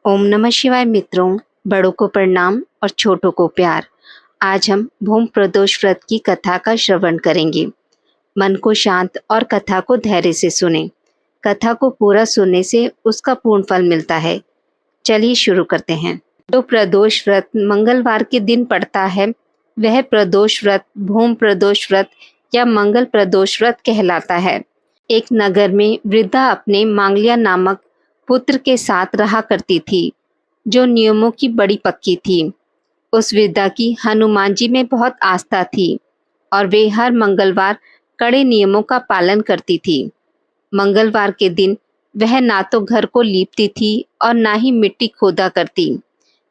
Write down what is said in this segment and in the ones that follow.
ओम नमः शिवाय मित्रों, बड़ों को प्रणाम और छोटों को प्यार। आज हम भूम प्रदोष व्रत की कथा का श्रवण करेंगे। मन को शांत और कथा को धैर्य से सुने। कथा को पूरा सुनने से उसका पूर्ण फल मिलता है। चलिए शुरू करते हैं। जो प्रदोष व्रत मंगलवार के दिन पड़ता है वह प्रदोष व्रत भूम प्रदोष व्रत या मंगल प्रदोष व्रत कहलाता है। एक नगर में वृद्धा अपने मांगलिया नामक पुत्र के साथ रहा करती थी, जो नियमों की बड़ी पक्की थी। उस वृद्धा की हनुमान जी में बहुत आस्था थी और वे हर मंगलवार कड़े नियमों का पालन करती थी। मंगलवार के दिन वह ना तो घर को लीपती थी और ना ही मिट्टी खोदा करती।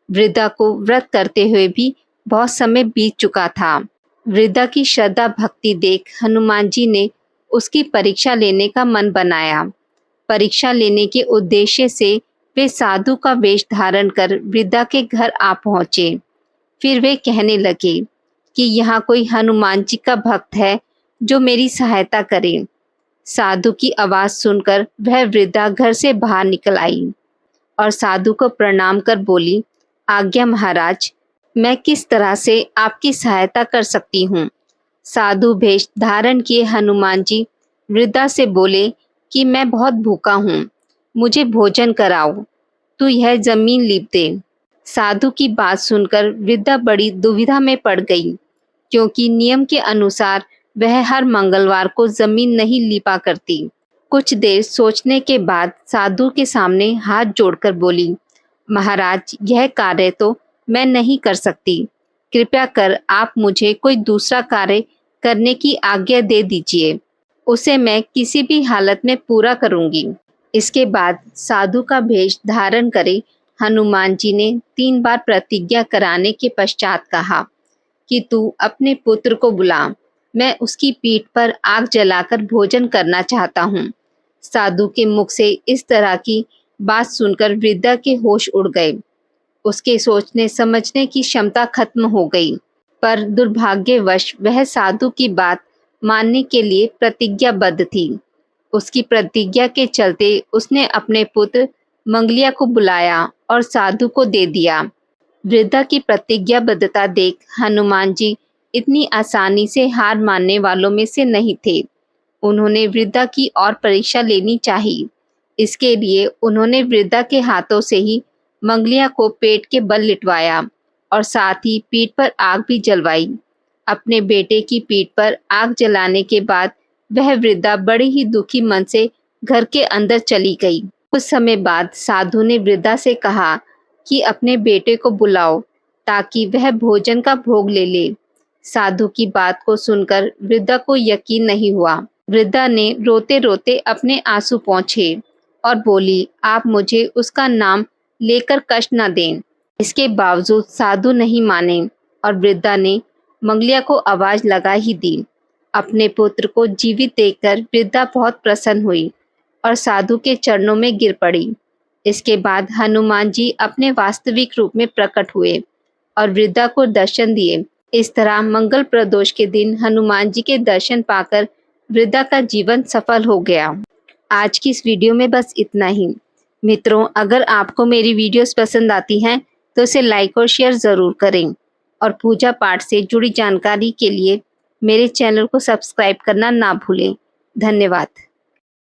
वृद्धा को व्रत करते हुए भी बहुत समय बीत चुका था। वृद्धा की श्रद्धा भक्ति देख हनुमान जी ने उसकी परीक्षा लेने का मन बनाया। परीक्षा लेने के उद्देश्य से वे साधु का वेश धारण कर वृद्धा के घर आ पहुंचे। फिर वे कहने लगे कि यहाँ कोई हनुमान जी का भक्त है जो मेरी सहायता करे। साधु की आवाज सुनकर वह वृद्धा घर से बाहर निकल आई और साधु को प्रणाम कर बोली, आज्ञा महाराज, मैं किस तरह से आपकी सहायता कर सकती हूँ। साधु वेश धारण किए हनुमान जी वृद्धा से बोले कि मैं बहुत भूखा हूँ, मुझे भोजन कराओ, तू यह जमीन लीप दे। साधु की बात सुनकर वृद्धा बड़ी दुविधा में पड़ गई, क्योंकि नियम के अनुसार वह हर मंगलवार को जमीन नहीं लीपा करती। कुछ देर सोचने के बाद साधु के सामने हाथ जोड़कर बोली, महाराज, यह कार्य तो मैं नहीं कर सकती, कृपया कर आप मुझे कोई दूसरा कार्य करने की आज्ञा दे दीजिए, उसे मैं किसी भी हालत में पूरा करूंगी। इसके बाद साधु का वेश धारण करे हनुमान जी ने 3 बार प्रतिज्ञा कराने के पश्चात कहा कि तू अपने पुत्र को बुला, मैं उसकी पीठ पर आग जलाकर भोजन करना चाहता हूँ। साधु के मुख से इस तरह की बात सुनकर वृद्धा के होश उड़ गए। उसके सोचने समझने की क्षमता खत्म हो गई, पर दुर्भाग्यवश वह साधु की बात मानने के लिए प्रतिज्ञाबद्ध थी। उसकी प्रतिज्ञा के चलते उसने अपने पुत्र मंगलिया को बुलाया और साधु को दे दिया। वृद्धा की प्रतिज्ञाबद्धता देख हनुमान जी इतनी आसानी से हार मानने वालों में से नहीं थे। उन्होंने वृद्धा की और परीक्षा लेनी चाहिए। इसके लिए उन्होंने वृद्धा के हाथों से ही मंगलिया को पेट के बल लिटवाया और साथ ही पीठ पर आग भी जलवाई। अपने बेटे की पीठ पर आग जलाने के बाद वह वृद्धा बड़े ही दुखी मन से घर के अंदर चली गई। कुछ समय बाद साधु ने वृद्धा से कहा कि अपने बेटे को बुलाओ ताकि वह भोजन का भोग ले ले। साधु की बात को सुनकर वृद्धा को यकीन नहीं हुआ। वृद्धा ने रोते रोते अपने आंसू पोंछे और बोली, आप मुझे उसका नाम लेकर कष्ट न दें। इसके बावजूद साधु नहीं माने और वृद्धा ने मंगलिया को आवाज लगा ही दी। अपने पुत्र को जीवित देखकर वृद्धा बहुत प्रसन्न हुई और साधु के चरणों में गिर पड़ी। इसके बाद हनुमान जी अपने वास्तविक रूप में प्रकट हुए और वृद्धा को दर्शन दिए। इस तरह मंगल प्रदोष के दिन हनुमान जी के दर्शन पाकर वृद्धा का जीवन सफल हो गया। आज की इस वीडियो में बस इतना ही। मित्रों, अगर आपको मेरी वीडियोस पसंद आती हैं तो इसे लाइक और शेयर ज़रूर करें और पूजा पाठ से जुड़ी जानकारी के लिए मेरे चैनल को सब्सक्राइब करना ना भूलें। धन्यवाद।